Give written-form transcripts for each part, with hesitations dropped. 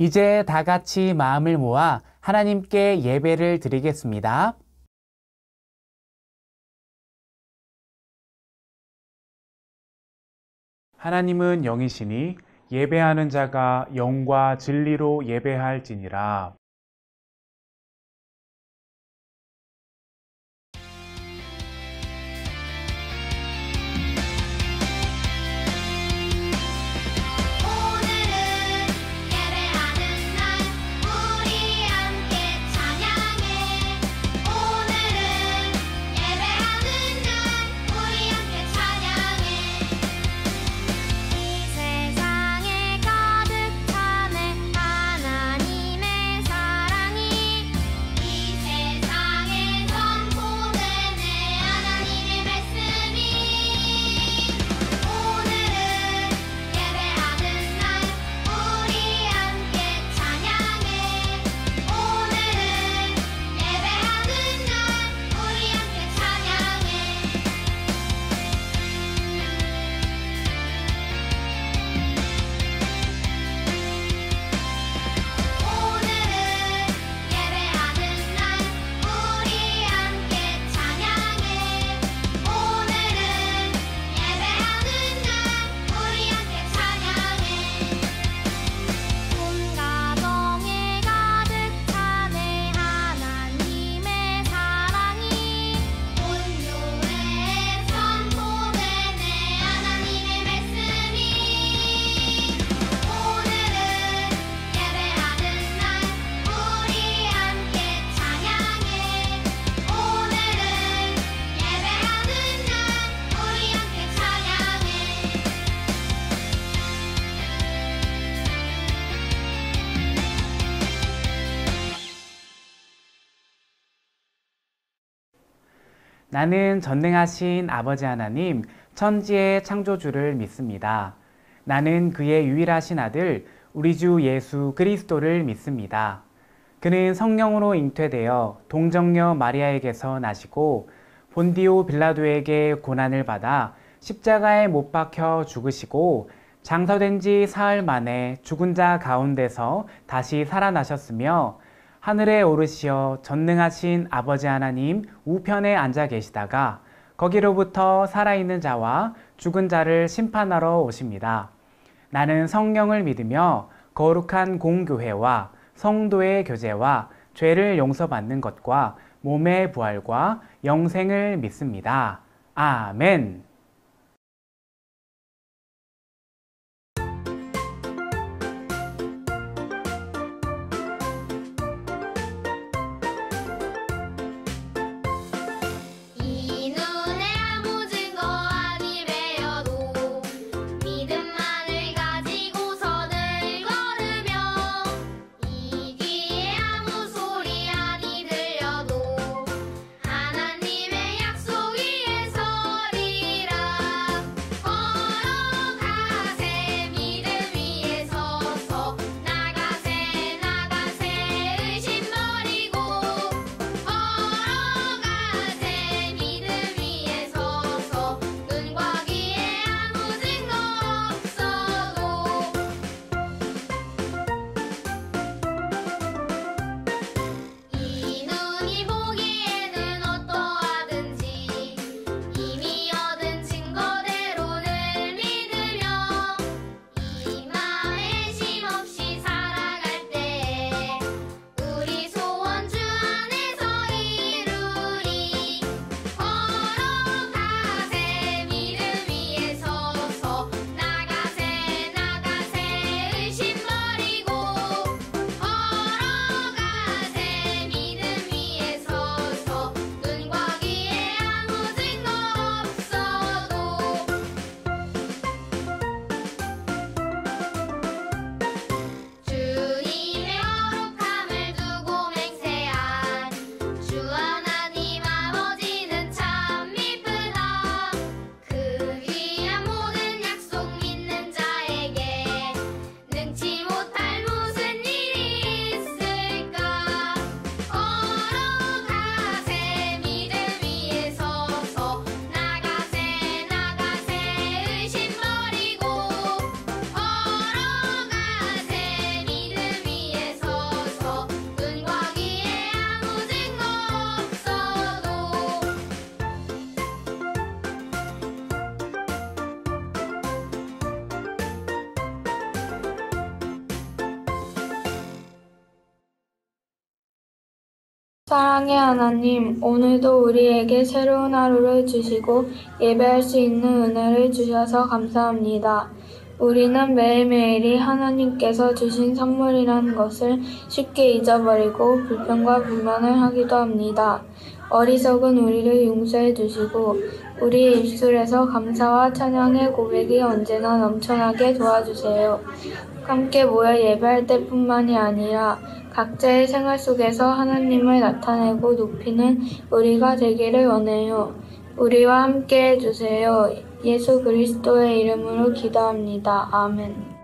이제 다 같이 마음을 모아 하나님께 예배를 드리겠습니다. 하나님은 영이시니 예배하는 자가 영과 진리로 예배할지니라. 나는 전능하신 아버지 하나님, 천지의 창조주를 믿습니다. 나는 그의 유일하신 아들, 우리 주 예수 그리스도를 믿습니다. 그는 성령으로 잉태되어 동정녀 마리아에게서 나시고 본디오 빌라도에게 고난을 받아 십자가에 못 박혀 죽으시고 장사된 지 사흘 만에 죽은 자 가운데서 다시 살아나셨으며 하늘에 오르시어 전능하신 아버지 하나님 우편에 앉아 계시다가 거기로부터 살아있는 자와 죽은 자를 심판하러 오십니다. 나는 성령을 믿으며 거룩한 공교회와 성도의 교제와 죄를 용서받는 것과 몸의 부활과 영생을 믿습니다. 아멘. 하나님의 약속 위에 서리라. 사랑의 하나님, 오늘도 우리에게 새로운 하루를 주시고 예배할 수 있는 은혜를 주셔서 감사합니다. 우리는 매일매일이 하나님께서 주신 선물이라는 것을 쉽게 잊어버리고 불평과 불만을 하기도 합니다. 어리석은 우리를 용서해 주시고 우리의 입술에서 감사와 찬양의 고백이 언제나 넘쳐나게 도와주세요. 함께 모여 예배할 때뿐만이 아니라 각자의 생활 속에서 하나님을 나타내고 높이는 우리가 되기를 원해요. 우리와 함께 해주세요. 예수 그리스도의 이름으로 기도합니다. 아멘.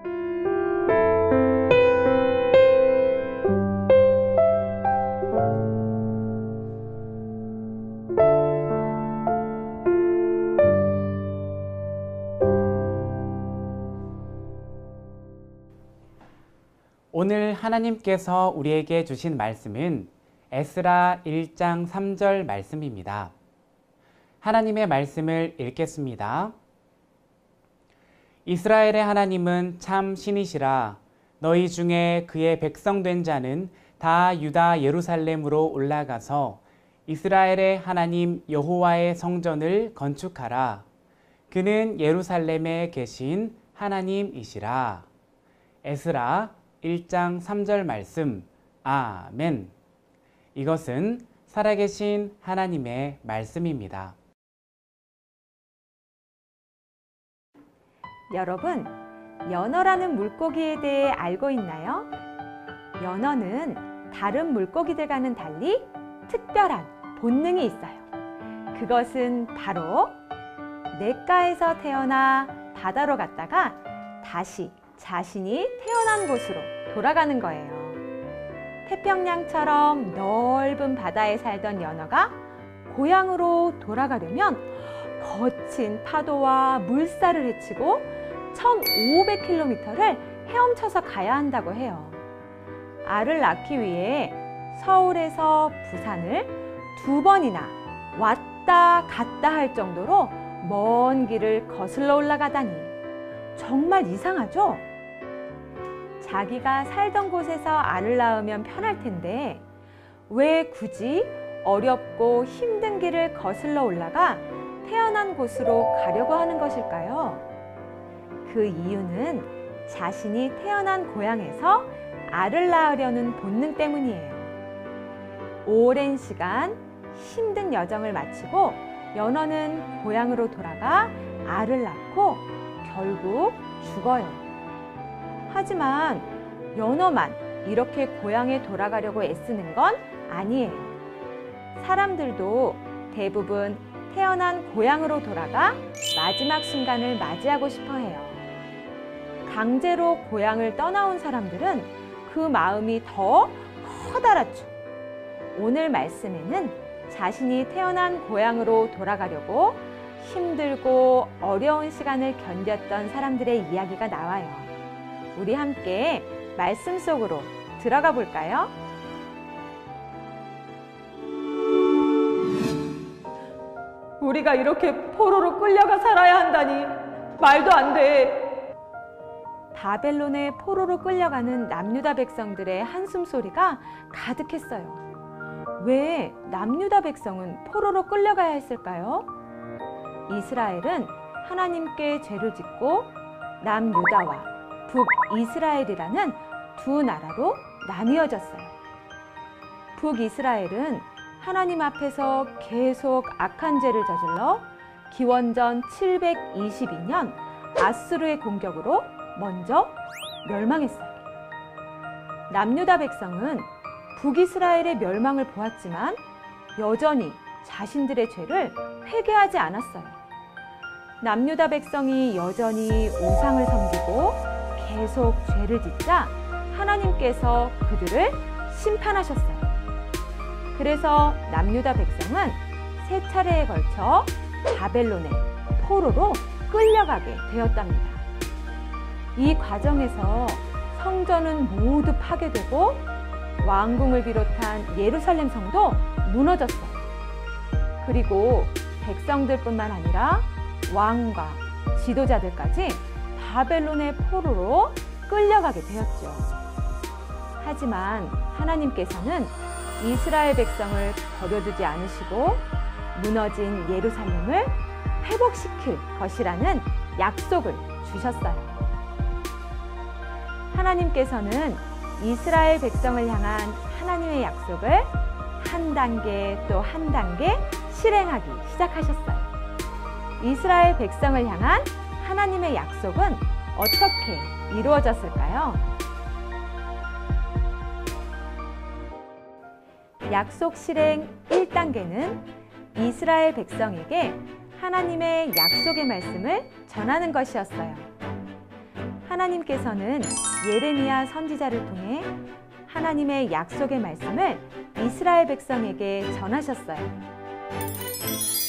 오늘 하나님께서 우리에게 주신 말씀은 에스라 1장 3절 말씀입니다. 하나님의 말씀을 읽겠습니다. 이스라엘의 하나님은 참 신이시라. 너희 중에 그의 백성 된 자는 다 유다 예루살렘으로 올라가서 이스라엘의 하나님 여호와의 성전을 건축하라. 그는 예루살렘에 계신 하나님이시라. 에스라 1장 3절 말씀. 아멘. 이것은 살아계신 하나님의 말씀입니다. 여러분, 연어라는 물고기에 대해 알고 있나요? 연어는 다른 물고기들과는 달리 특별한 본능이 있어요. 그것은 바로 냇가에서 태어나 바다로 갔다가 다시 자신이 태어난 곳으로 돌아가는 거예요. 태평양처럼 넓은 바다에 살던 연어가 고향으로 돌아가려면 거친 파도와 물살을 헤치고 1500km를 헤엄쳐서 가야 한다고 해요. 알을 낳기 위해 서울에서 부산을 2번이나 왔다 갔다 할 정도로 먼 길을 거슬러 올라가다니 정말 이상하죠? 자기가 살던 곳에서 알을 낳으면 편할 텐데 왜 굳이 어렵고 힘든 길을 거슬러 올라가 태어난 곳으로 가려고 하는 것일까요? 그 이유는 자신이 태어난 고향에서 알을 낳으려는 본능 때문이에요. 오랜 시간 힘든 여정을 마치고 연어는 고향으로 돌아가 알을 낳고 결국 죽어요. 하지만 연어만 이렇게 고향에 돌아가려고 애쓰는 건 아니에요. 사람들도 대부분 태어난 고향으로 돌아가 마지막 순간을 맞이하고 싶어 해요. 강제로 고향을 떠나온 사람들은 그 마음이 더 커다랗죠. 오늘 말씀에는 자신이 태어난 고향으로 돌아가려고 힘들고 어려운 시간을 견뎠던 사람들의 이야기가 나와요. 우리 함께 말씀 속으로 들어가 볼까요? 우리가 이렇게 포로로 끌려가 살아야 한다니 말도 안 돼. 바벨론의 포로로 끌려가는 남유다 백성들의 한숨소리가 가득했어요. 왜 남유다 백성은 포로로 끌려가야 했을까요? 이스라엘은 하나님께 죄를 짓고 남유다와 북이스라엘이라는 두 나라로 나뉘어졌어요. 북이스라엘은 하나님 앞에서 계속 악한 죄를 저질러 기원전 722년 아수르의 공격으로 먼저 멸망했어요. 남유다 백성은 북이스라엘의 멸망을 보았지만 여전히 자신들의 죄를 회개하지 않았어요. 남유다 백성이 여전히 우상을 섬기고 계속 죄를 짓자 하나님께서 그들을 심판하셨어요. 그래서 남유다 백성은 세 차례에 걸쳐 바벨론의 포로로 끌려가게 되었답니다. 이 과정에서 성전은 모두 파괴되고 왕궁을 비롯한 예루살렘 성도 무너졌어요. 그리고 백성들뿐만 아니라 왕과 지도자들까지 바벨론의 포로로 끌려가게 되었죠. 하지만 하나님께서는 이스라엘 백성을 버려두지 않으시고 무너진 예루살렘을 회복시킬 것이라는 약속을 주셨어요. 하나님께서는 이스라엘 백성을 향한 하나님의 약속을 한 단계 또 한 단계 실행하기 시작하셨어요. 이스라엘 백성을 향한 하나님의 약속은 어떻게 이루어졌을까요? 약속 실행 1단계는 이스라엘 백성에게 하나님의 약속의 말씀을 전하는 것이었어요. 하나님께서는 예레미야 선지자를 통해 하나님의 약속의 말씀을 이스라엘 백성에게 전하셨어요.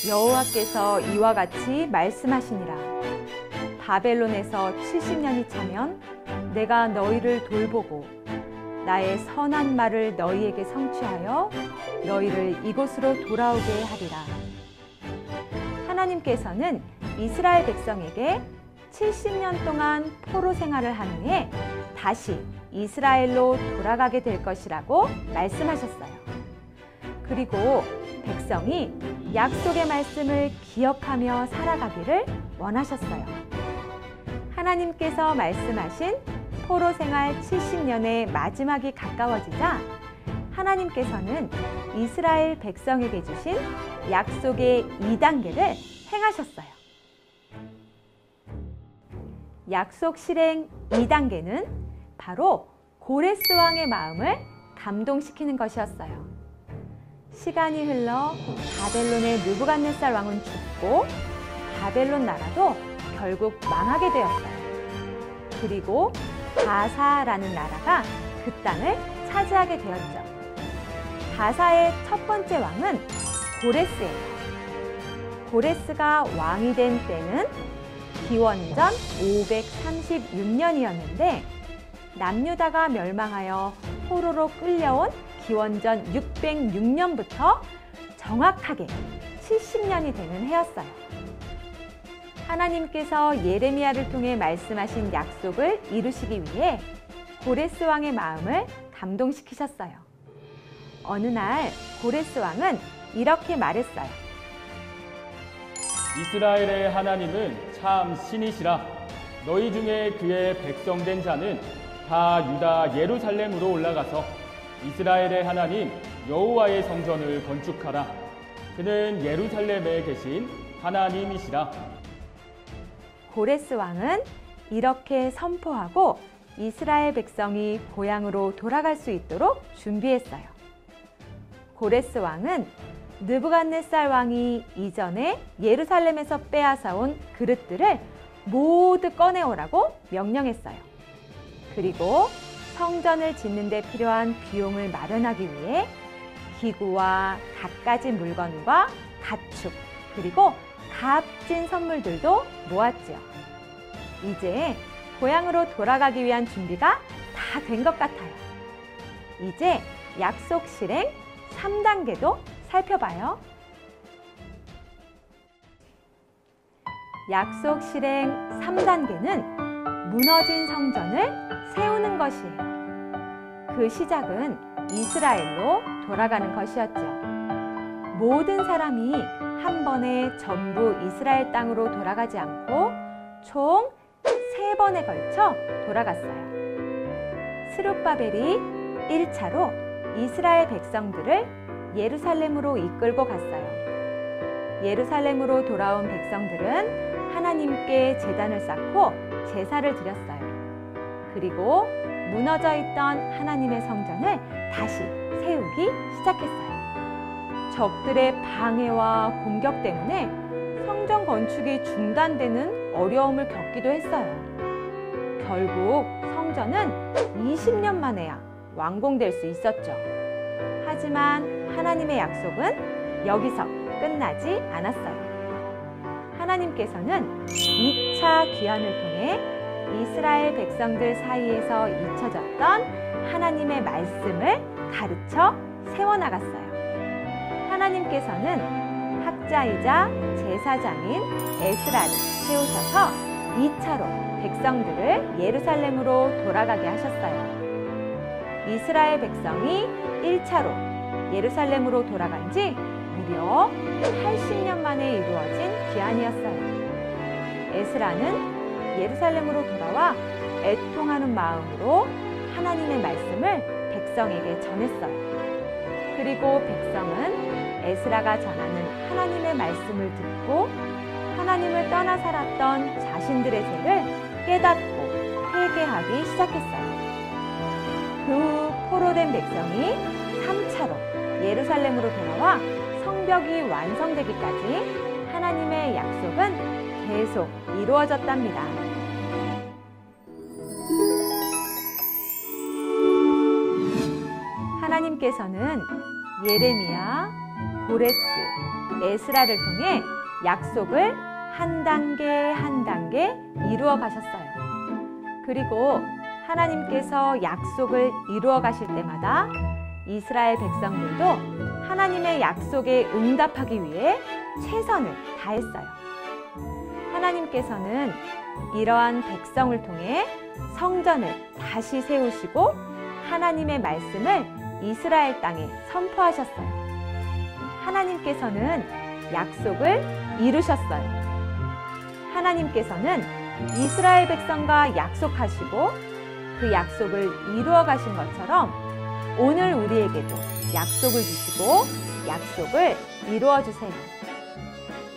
여호와께서 이와 같이 말씀하시니라. 바벨론에서 70년이 차면 내가 너희를 돌보고 나의 선한 말을 너희에게 성취하여 너희를 이곳으로 돌아오게 하리라. 하나님께서는 이스라엘 백성에게 70년 동안 포로 생활을 한 후에 다시 이스라엘로 돌아가게 될 것이라고 말씀하셨어요. 그리고 백성이 약속의 말씀을 기억하며 살아가기를 원하셨어요. 하나님께서 말씀하신 포로 생활 70년의 마지막이 가까워지자 하나님께서는 이스라엘 백성에게 주신 약속의 2단계를 행하셨어요. 약속 실행 2단계는 바로 고레스 왕의 마음을 감동시키는 것이었어요. 시간이 흘러 바벨론의 느부갓네살 왕은 죽고 바벨론 나라도 결국 망하게 되었어요. 그리고 바사라는 나라가 그 땅을 차지하게 되었죠. 바사의 첫 번째 왕은 고레스예요. 고레스가 왕이 된 때는 기원전 536년이었는데 남유다가 멸망하여 포로로 끌려온 기원전 606년부터 정확하게 70년이 되는 해였어요. 하나님께서 예레미야를 통해 말씀하신 약속을 이루시기 위해 고레스 왕의 마음을 감동시키셨어요. 어느 날 고레스 왕은 이렇게 말했어요. 이스라엘의 하나님은 참 신이시라. 너희 중에 그의 백성된 자는 다 유다 예루살렘으로 올라가서 이스라엘의 하나님 여호와의 성전을 건축하라. 그는 예루살렘에 계신 하나님이시라. 고레스 왕은 이렇게 선포하고 이스라엘 백성이 고향으로 돌아갈 수 있도록 준비했어요. 고레스 왕은 느부갓네살 왕이 이전에 예루살렘에서 빼앗아온 그릇들을 모두 꺼내오라고 명령했어요. 그리고 성전을 짓는 데 필요한 비용을 마련하기 위해 기구와 갖가지 물건과 가축 그리고 값진 선물들도 모았지요. 이제 고향으로 돌아가기 위한 준비가 다 된 것 같아요. 이제 약속 실행 3단계도 살펴봐요. 약속 실행 3단계는 무너진 성전을 세우는 것이에요. 그 시작은 이스라엘로 돌아가는 것이었죠. 모든 사람이 한 번에 전부 이스라엘 땅으로 돌아가지 않고 총 3번에 걸쳐 돌아갔어요. 스룹바벨이 1차로 이스라엘 백성들을 예루살렘으로 이끌고 갔어요. 예루살렘으로 돌아온 백성들은 하나님께 제단을 쌓고 제사를 드렸어요. 그리고 무너져 있던 하나님의 성전을 다시 세우기 시작했어요. 적들의 방해와 공격 때문에 성전 건축이 중단되는 어려움을 겪기도 했어요. 결국 성전은 20년 만에야 완공될 수 있었죠. 하지만 하나님의 약속은 여기서 끝나지 않았어요. 하나님께서는 2차 귀환을 통해 이스라엘 백성들 사이에서 잊혀졌던 하나님의 말씀을 가르쳐 세워나갔어요. 하나님께서는 학자이자 제사장인 에스라를 세우셔서 2차로 백성들을 예루살렘으로 돌아가게 하셨어요. 이스라엘 백성이 1차로 예루살렘으로 돌아간 지 무려 80년 만에 이루어진 귀환이었어요. 에스라는 예루살렘으로 돌아와 애통하는 마음으로 하나님의 말씀을 백성에게 전했어요. 그리고 백성은 에스라가 전하는 하나님의 말씀을 듣고 하나님을 떠나 살았던 자신들의 죄를 깨닫고 회개하기 시작했어요. 그 후 포로된 백성이 3차로 예루살렘으로 돌아와 성벽이 완성되기까지 하나님의 약속은 계속 이루어졌답니다. 하나님께서는 예레미야, 고레스, 에스라를 통해 약속을 한 단계 한 단계 이루어 가셨어요. 그리고 하나님께서 약속을 이루어 가실 때마다 이스라엘 백성들도 하나님의 약속에 응답하기 위해 최선을 다했어요. 하나님께서는 이러한 백성을 통해 성전을 다시 세우시고 하나님의 말씀을 이스라엘 땅에 선포하셨어요. 하나님께서는 약속을 이루셨어요. 하나님께서는 이스라엘 백성과 약속하시고 그 약속을 이루어 가신 것처럼 오늘 우리에게도 약속을 주시고 약속을 이루어 주세요.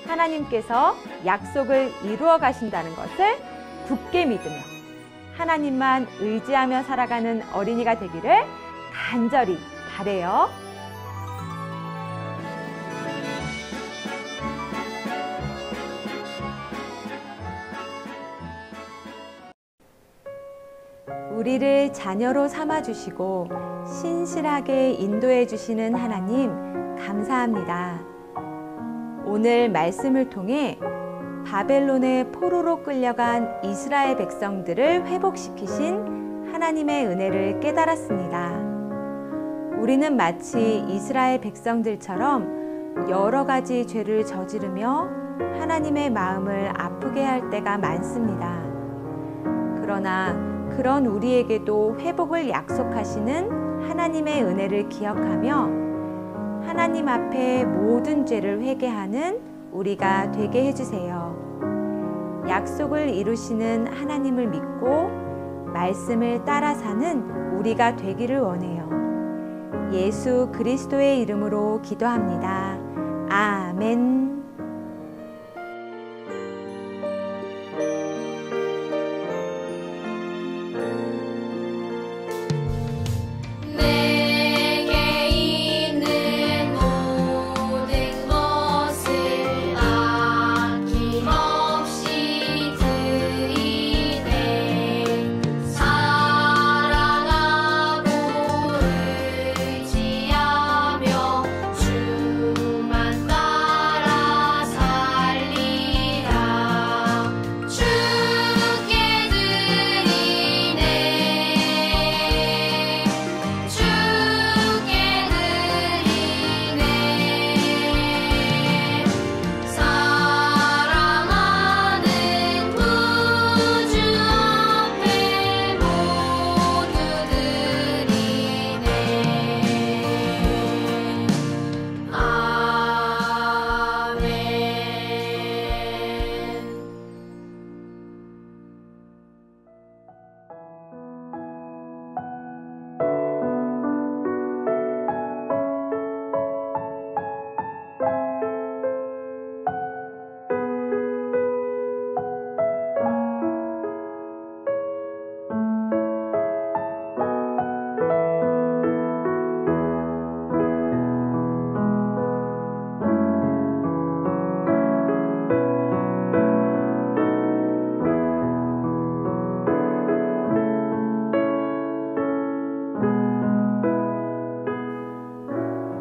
하나님께서 약속을 이루어 가신다는 것을 굳게 믿으며 하나님만 의지하며 살아가는 어린이가 되기를 간절히 바래요. 우리를 자녀로 삼아주시고 신실하게 인도해 주시는 하나님 감사합니다. 오늘 말씀을 통해 바벨론의 포로로 끌려간 이스라엘 백성들을 회복시키신 하나님의 은혜를 깨달았습니다. 우리는 마치 이스라엘 백성들처럼 여러 가지 죄를 저지르며 하나님의 마음을 아프게 할 때가 많습니다. 그러나 그런 우리에게도 회복을 약속하시는 하나님의 은혜를 기억하며 하나님 앞에 모든 죄를 회개하는 우리가 되게 해주세요. 약속을 이루시는 하나님을 믿고 말씀을 따라 사는 우리가 되기를 원해요. 예수 그리스도의 이름으로 기도합니다. 아멘.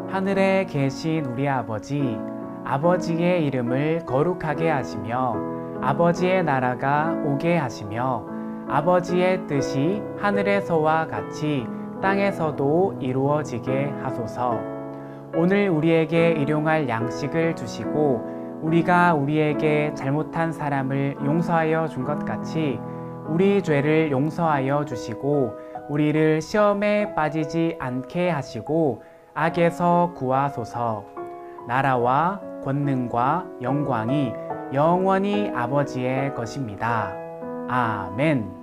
하늘에 계신 우리 아버지, 아버지의 이름을 거룩하게 하시며 아버지의 나라가 오게 하시며 아버지의 뜻이 하늘에서와 같이 땅에서도 이루어지게 하소서. 오늘 우리에게 일용할 양식을 주시고 우리가 우리에게 잘못한 사람을 용서하여 준 것 같이 우리 죄를 용서하여 주시고 우리를 시험에 빠지지 않게 하시고 악에서 구하소서. 나라와 권능과 영광이 영원히 아버지의 것입니다. 아멘.